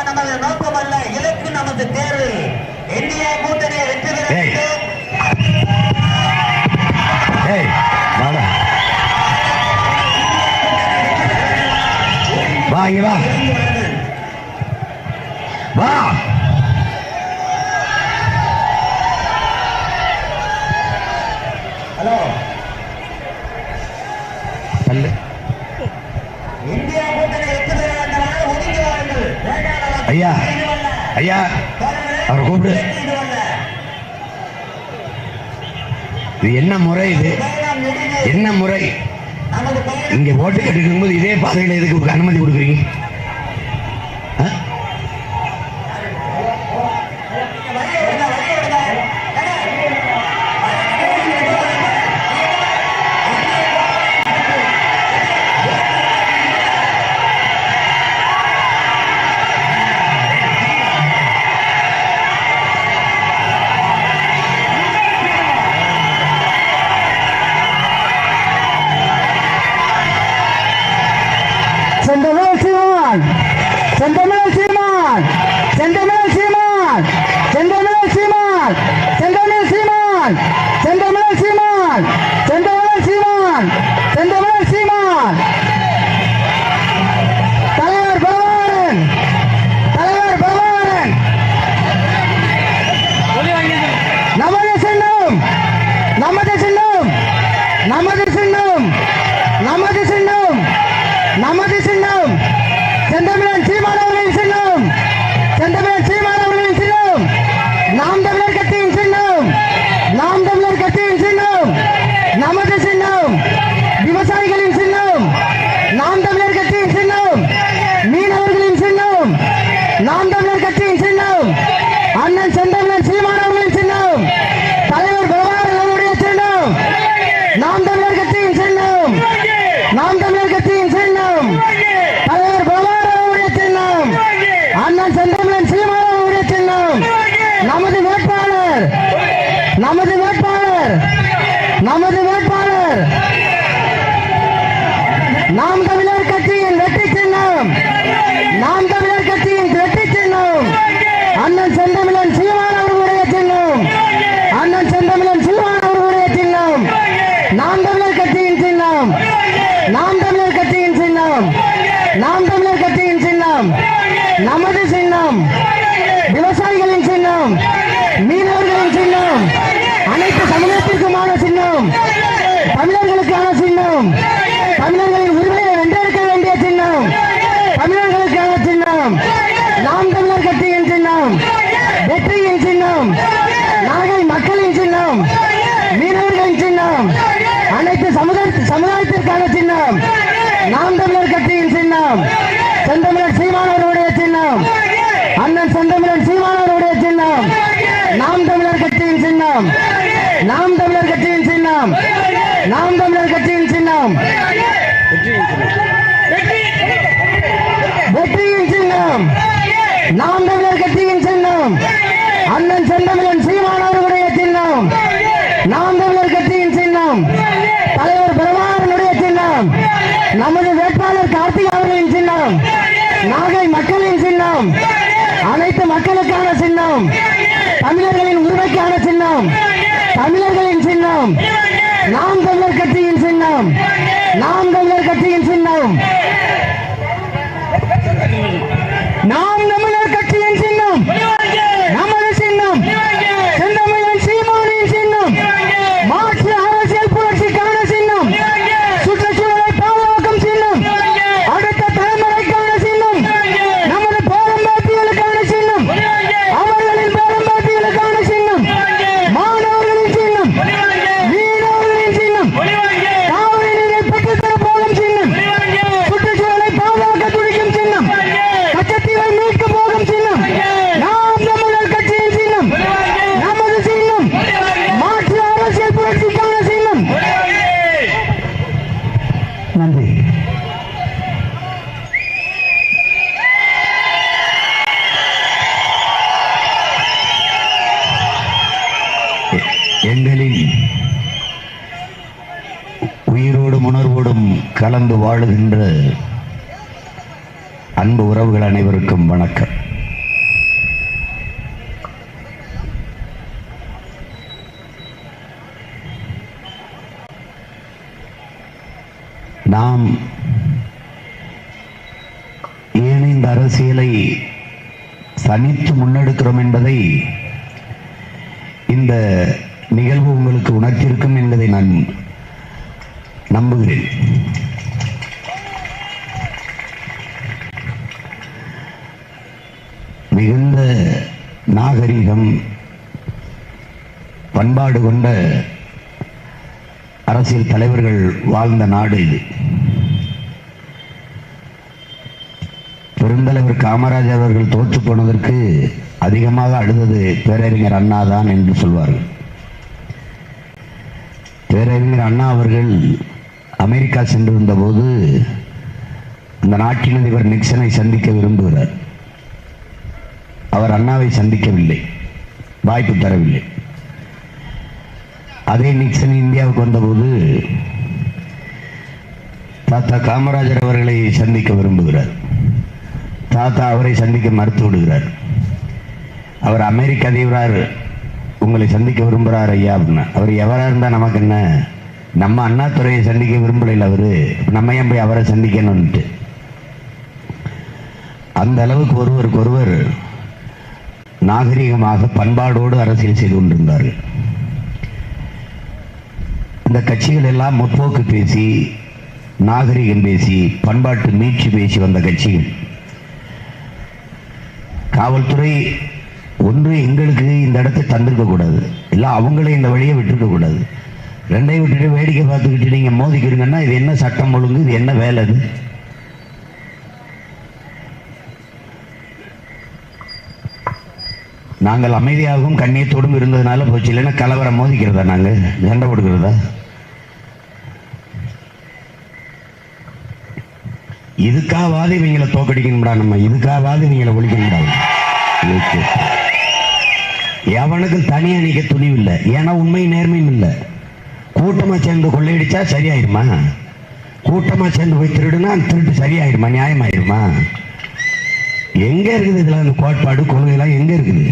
நமது நோக்கம் அல்ல, இலக்கு நமது தேர்வு. இந்தியா கூட்டணியை வெற்றி பெற வா வா. ஹலோ, இந்தியா கூட்டணி வெற்றி பெற வேண்டும். ஒதுங்கி வாருங்கள். ஐயா ஐயா அவரை கூப்பிடு. இது என்ன முறை? இது என்ன முறை? இங்க ஓட்டு எடுக்கும் போது இதே பாதையில் எதுக்கு அனுமதி கொடுக்குறீங்க? செந்தமிழ் சீமான், செந்தமிழ் சீமான், செந்தமிழ் சீமான், செந்தமிழ் சீமான், செந்தமிழ் சீமான், செந்தமிழ் சீமான், செந்தமிழ் சீமான், செந்தமிழ் சீமான். தலைவர் பகவான், தலைவர் பகவான். நமது சின்னம், நமது சின்னம், நமது சின்னம், நமது சின்னம், நமது சின்னம். செந்தமிழன் சீமான் அவர்களின் சின்னம், செந்தமிழன் சீமான் அவர்களின் சின்னம். நாம் தமிழர் கட்சியின் சின்னம், நாம் தமிழர் கட்சியின் சின்னம், நமது சின்னம். விவசாயிகளின் சின்னம், நாம் தமிழர் கட்சியின் சின்னம். மீனவர்களின் சின்னம், நாம் தமிழர் கட்சியின் சின்னம். அண்ணன் செந்தமிழன் சீமான் அவர்களின் சின்னம். தலைவர் பகவான் அவருடைய சின்னம், நாம் தமிழர் கட்சியின் சின்னம், நாம் தமிழர் கட்சியின் சின்னம். தலைவர் பகவான் அவருடைய சின்னம், அண்ணன் செந்தமிழன் சீமான் அவருடைய சின்னம். நமது வேட்பாளர், நமது வேட்பாளர், நமது வேட்பாளர். நாம் தமிழர் கட்சியின் வெற்றி சின்னம், நாம் தமிழர் கட்சியின் வெற்றி சின்னம். அண்ணன் செந்தமிழன் சீமான் அவர்களுடைய சின்னம், அண்ணன் செந்தமிழன் சீமான் அவர்களுடைய சின்னம். நாம் தமிழர் கட்சியின் சின்னம், நாம் தமிழர் கட்சியின் சின்னம், நாம் தமிழர் கட்சியின் சின்னம். நமது சின்னம். விவசாயிகளின் சின்னம், மீனவர்களின் சின்னம், அனைத்து சமூகத்திற்குமான சின்னம், தமிழர்களுக்கான சின்னம், தமிழர்களின் உரிமையை வென்றெடுக்க வேண்டிய சின்னம், தமிழர்களுக்கான சின்னம். நாம் தமிழர் கட்சியின் சின்னம், வெற்றியின் சின்னம், நாகை மக்களின் சின்னம், மீனவர்களின் சின்னம், அனைத்து சமுதாயத்திற்கான சின்னம். நாம் தமிழர் கட்சியின் சின்னம், செந்தமிழர் சீமான் அவர்களுடைய சின்னம், அண்ணன் செந்தமிழன் சீமான் அவர்களுடைய சின்னம். நாம் தமிழர் கட்சியின் சின்னம், நாம் தமிழர் கட்சியின் சின்னம், நாம் தமிழர் கட்சியின் சின்னம். வெற்றியின் சின்னம், நாம் தமிழர் கட்சியின் சின்னம், அண்ணன் செந்தமிழன் சீமான் அவர்களுடைய சின்னம். நாம் தமிழர் கட்சியின் சின்னம், தலைவர் பிரபாகரனுடைய சின்னம். நமது வேட்பாளர் கார்த்திக் அவர்களின் சின்னம், நாகை மக்களின் சின்னம், அனைத்து மக்களுக்கான சின்னம், தமிழர்களின் உரிமைக்கான சின்னம், தமிழர்களின் சின்னம். நாம் தமிழர் கட்சியின் சின்னம், நாம் தமிழர் கட்சியின் சின்னம், நாம் தமிழர் கட்சியின் சின்னம். நமது சின்னம் செந்தமிழன் சீமானின் சின்னம், மாற்று அரசியல் புரட்சிக்கான சின்னம், சுற்றுச்சூழலை பாதுகாக்கும் சின்னம், அடுத்த தலைமுறைக்கான சின்னம், நமது பாரம்பரியங்களுக்கான சின்னம், அவர்களின் பாரம்பரியங்களுக்கான சின்னம், மாணவர்களின் சின்னம், மீனவர்களின் சின்னம், காவிரி நீரை பெற்றுத்தர போகும் சின்னம், சுற்றுச்சூழலை பாதுகாக்க துடிக்கும் சின்னம், கச்சத்தீவை மீட்க போகும் சின்னம். நாம் தமிழர் கட்சியின் சின்னம், நமது சின்னம், மாற்று அரசியல் புரட்சிக்கான சின்னம். நன்றி. எங்களின் உயிரோடும் உணர்வோடும் கலந்து வாழுகின்ற அன்பு உறவுகள் அனைவருக்கும் வணக்கம். நாம் ஏன் இந்த அரசியலை தனித்து முன்னெடுக்கிறோம் என்பதை இந்த நிகழ்வு உங்களுக்கு உணர்த்தியிருக்கும் என்பதை நான் நம்புகிறேன். மிகுந்த நாகரிகம், பண்பாடு கொண்ட அரசியல் தலைவர்கள் வாழ்ந்த நாடு இது. பெருந்தலைவர் காமராஜர் அவர்கள் தோற்று போனதற்கு அதிகமாக அழுதது பேரறிஞர் அண்ணா தான் என்று சொல்வார்கள். பேரறிஞர் அண்ணா அவர்கள் அமெரிக்கா சென்றிருந்த போது அந்த நாட்டின் அதிபர் நிக்சனை சந்திக்க விரும்புகிறார். அவர் அண்ணாவை சந்திக்கவில்லை, வாய்ப்பு தரவில்லை. அதே நிக்சன் இந்தியாவுக்கு வந்தபோது தாத்தா காமராஜர் அவர்களை சந்திக்க விரும்புகிறார். தாத்தா அவரை சந்திக்க மறுத்து விடுகிறார். அவர் அமெரிக்க அதிபரார் உங்களை சந்திக்க விரும்புகிறார் ஐயா அப்படின்னா, அவர் எவராக இருந்தால் நமக்கு என்ன, நம்ம அண்ணாதுரையை சந்திக்க விரும்பலையில் அவரு, நம்ம ஏன் போய் அவரை சந்திக்கணும்ட்டு. அந்த அளவுக்கு ஒருவருக்கு ஒருவர் நாகரிகமாக பண்பாடோடு அரசியல் செய்து கொண்டிருந்தார்கள். இந்த கட்சிகள் எல்லாம் முற்போக்கு பேசி, நாகரிகம் பேசி, பண்பாட்டு மீட்சி பேசி வந்த கட்சிகள். காவல்துறை ஒன்று எங்களுக்கு இந்த இடத்தை தந்திருக்க கூடாது, இல்லை அவங்களே இந்த வழியை விட்டுருக்க கூடாது. ரெண்டையும் விட்டுட்டு வேடிக்கை பார்த்துக்கிட்டு நீங்க மோதிக்கிறீங்கன்னா இது என்ன சட்டம் ஒழுங்கு, இது என்ன வேலை? அது நாங்கள் அமைதியாகவும் கண்ணியத்தோடும் இருந்ததுனால போச்சு, இல்லைன்னா கலவரம் மோதிக்கிறதா, நாங்கள் சண்டை கொடுக்கிறதா? இதுக்காவது இவங்களை தோக்கடிக்கணும்டா, நம்ம இதுக்காவது இவங்களை ஒழிக்கணும்டா. எவனுக்கும் தனியா நிக்க துணிவு இல்லை, ஏன்னா உண்மை நேர்மையும் இல்லை. கூட்டமா சேர்ந்து கொள்ளையடிச்சா சரியாயிருமா? கூட்டமா சேர்ந்து போய் திருடுனா திருட்டு சரியாயிருமா? நியாயமாயிருமா? எங்க இருக்குது இதுல அந்த கோட்பாடு, கொள்கைலாம் எங்க இருக்குது?